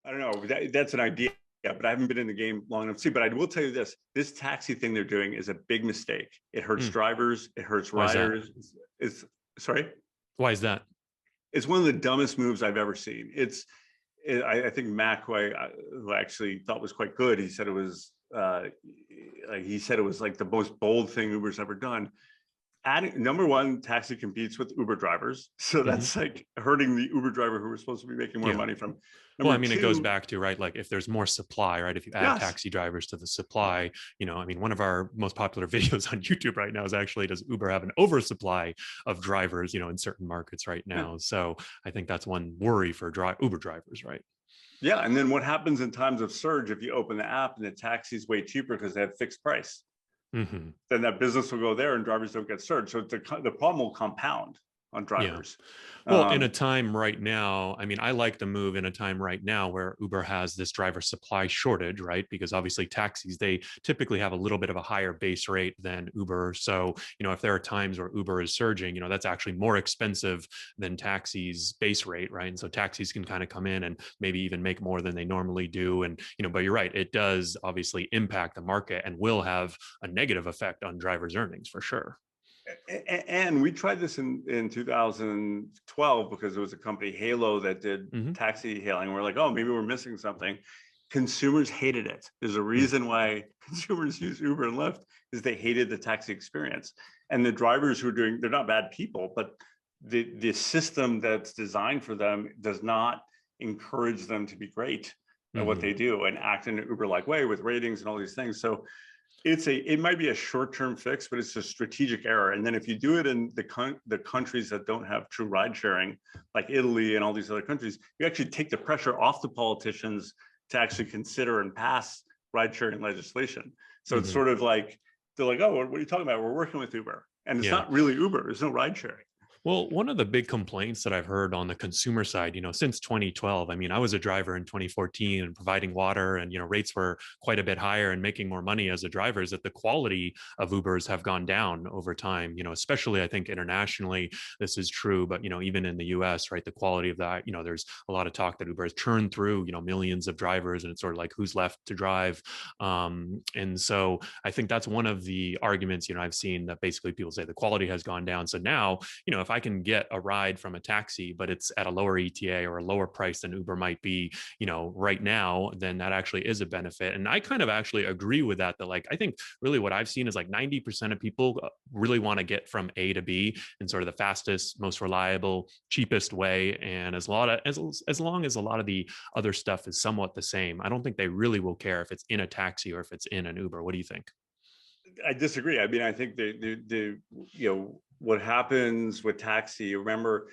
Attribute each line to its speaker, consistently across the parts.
Speaker 1: I don't know. That's an idea, but I haven't been in the game long enough to see. But I will tell you this: this taxi thing they're doing is a big mistake. It hurts
Speaker 2: Hmm.
Speaker 1: drivers. It hurts
Speaker 2: Why is that?
Speaker 1: riders. It's sorry.
Speaker 2: Why is that?
Speaker 1: It's one of the dumbest moves I've ever seen. I think Mac, who I actually thought was quite good, he said it was like the most bold thing Uber's ever done. Adding number one, taxi competes with Uber drivers, so
Speaker 2: Hmm.
Speaker 1: that's like hurting the Uber driver who we're supposed to be making more
Speaker 2: Yeah.
Speaker 1: money from.
Speaker 2: Well, I
Speaker 1: Number
Speaker 2: mean, it goes
Speaker 1: two,
Speaker 2: back to, right, like if there's more supply, right? If you add
Speaker 1: yes,
Speaker 2: taxi drivers to the supply, I mean, one of our most popular videos on YouTube right now is actually, does Uber have an oversupply of drivers, in certain markets right
Speaker 1: yeah,
Speaker 2: now? So I think that's one worry for Uber drivers, right?
Speaker 1: yeah. And then what happens in times of surge if you open the app and the taxi's way cheaper because they have fixed price?
Speaker 2: Hmm.
Speaker 1: Then that business will go there and drivers don't get surged. So the problem will compound on
Speaker 2: Yeah.
Speaker 1: drivers.
Speaker 2: Well, in a
Speaker 1: Um,
Speaker 2: time right now, I mean, I like the move in a time right now where Uber has this driver supply shortage, right? Because obviously taxis, they typically have a little bit of a higher base rate than Uber. So, if there are times where Uber is surging, that's actually more expensive than taxis' base rate, right? And so taxis can kind of come in and maybe even make more than they normally do. And, but you're right, it does obviously impact the market and will have a negative effect on drivers' earnings for sure.
Speaker 1: and we tried this in 2012 because it was a company Halo that did
Speaker 2: Hmm.
Speaker 1: taxi hailing. We're like, oh, maybe we're missing something. Consumers hated it. There's a
Speaker 2: Mm.
Speaker 1: reason why consumers use Uber and Lyft is they hated the taxi experience. And the drivers who are doing, they're not bad people, but the system that's designed for them does not encourage them to be great at what
Speaker 2: Hmm.
Speaker 1: they do and act in an Uber-like way with ratings and all these things. So it might be a short-term fix, but it's a strategic error. And then if you do it in the countries that don't have true ride sharing, like Italy and all these other countries, you actually take the pressure off the politicians to actually consider and pass ride sharing legislation. So it's
Speaker 2: Hmm.
Speaker 1: sort of like they're like, oh, what are you talking about? We're working with Uber, and it's
Speaker 2: Yeah.
Speaker 1: not really Uber. There's no ride sharing.
Speaker 2: Well, one of the big complaints that I've heard on the consumer side, since 2012, I mean, I was a driver in 2014 and providing water, and, rates were quite a bit higher and making more money as a driver, is that the quality of Ubers have gone down over time, especially I think internationally, this is true, but, even in the US, right, the quality of that, there's a lot of talk that Uber has churned through, millions of drivers, and it's sort of like who's left to drive. And so I think that's one of the arguments, I've seen that basically people say the quality has gone down. So now, if I can get a ride from a taxi, but it's at a lower ETA or a lower price than Uber might be, right now, then that actually is a benefit. And I kind of actually agree with that. That like, I think really what I've seen is like 90% of people really want to get from A to B in sort of the fastest, most reliable, cheapest way. And as long as a lot of the other stuff is somewhat the same, I don't think they really will care if it's in a taxi or if it's in an Uber. What do you think?
Speaker 1: I disagree. I mean, I think what happens with taxi. Remember,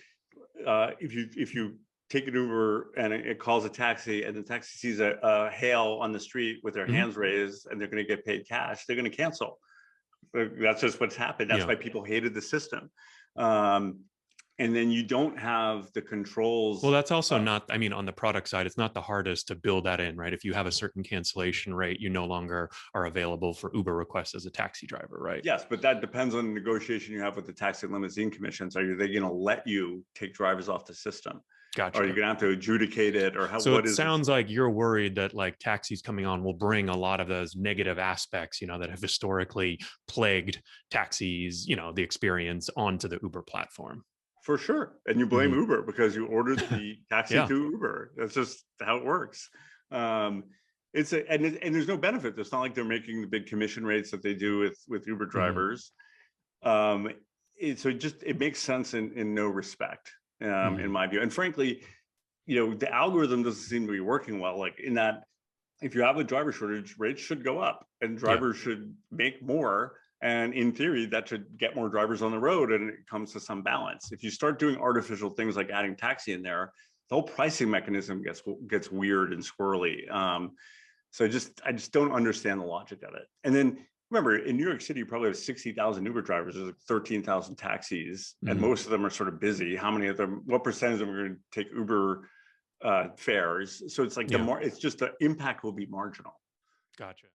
Speaker 1: if you take an Uber and it calls a taxi, and the taxi sees a hail on the street with their
Speaker 2: Mhm.
Speaker 1: hands raised, and they're going to get paid cash, they're going to cancel. That's just what's happened. That's
Speaker 2: Yeah.
Speaker 1: why people hated the system. Um, and then you don't have the
Speaker 2: Well,
Speaker 1: controls.
Speaker 2: that's also not, I mean, on the product side, it's not the hardest to build that in, right? If you have a certain cancellation rate, you no longer are available for Uber requests as a taxi driver, right?
Speaker 1: Yes, but that depends on the negotiation you have with the taxi and limousine commissions. Are they going to let you take drivers off the system? Are you
Speaker 2: Gotcha.
Speaker 1: going to have to adjudicate it, or
Speaker 2: So
Speaker 1: what
Speaker 2: it
Speaker 1: is this?
Speaker 2: sounds like you're worried that like taxis coming on will bring a lot of those negative aspects, that have historically plagued taxis, the experience onto the Uber platform.
Speaker 1: For sure. And you blame
Speaker 2: Mhm.
Speaker 1: Uber because you ordered the taxi
Speaker 2: Yeah.
Speaker 1: to Uber. That's just how it works. Um, and there's no benefit. It's not like they're making the big commission rates that they do with Uber
Speaker 2: Mhm.
Speaker 1: drivers. Um, it makes sense in no respect, in
Speaker 2: Mhm.
Speaker 1: my view. And frankly, the algorithm doesn't seem to be working well. Like in that, if you have a driver shortage, rates should go up and
Speaker 2: Yeah.
Speaker 1: drivers should make more. And in theory, that should get more drivers on the road and it comes to some balance. If you start doing artificial things like adding taxi in there, the whole pricing mechanism gets weird and squirrely. So I just don't understand the logic of it. And then remember, in New York City, you probably have 60,000 Uber drivers. There's like 13,000 taxis, and
Speaker 2: Mhm.
Speaker 1: most of them are sort of busy. How many of them? What percentage of them are going to take Uber fares? So it's like
Speaker 2: Yeah.
Speaker 1: it's just the impact will be marginal.
Speaker 2: Gotcha.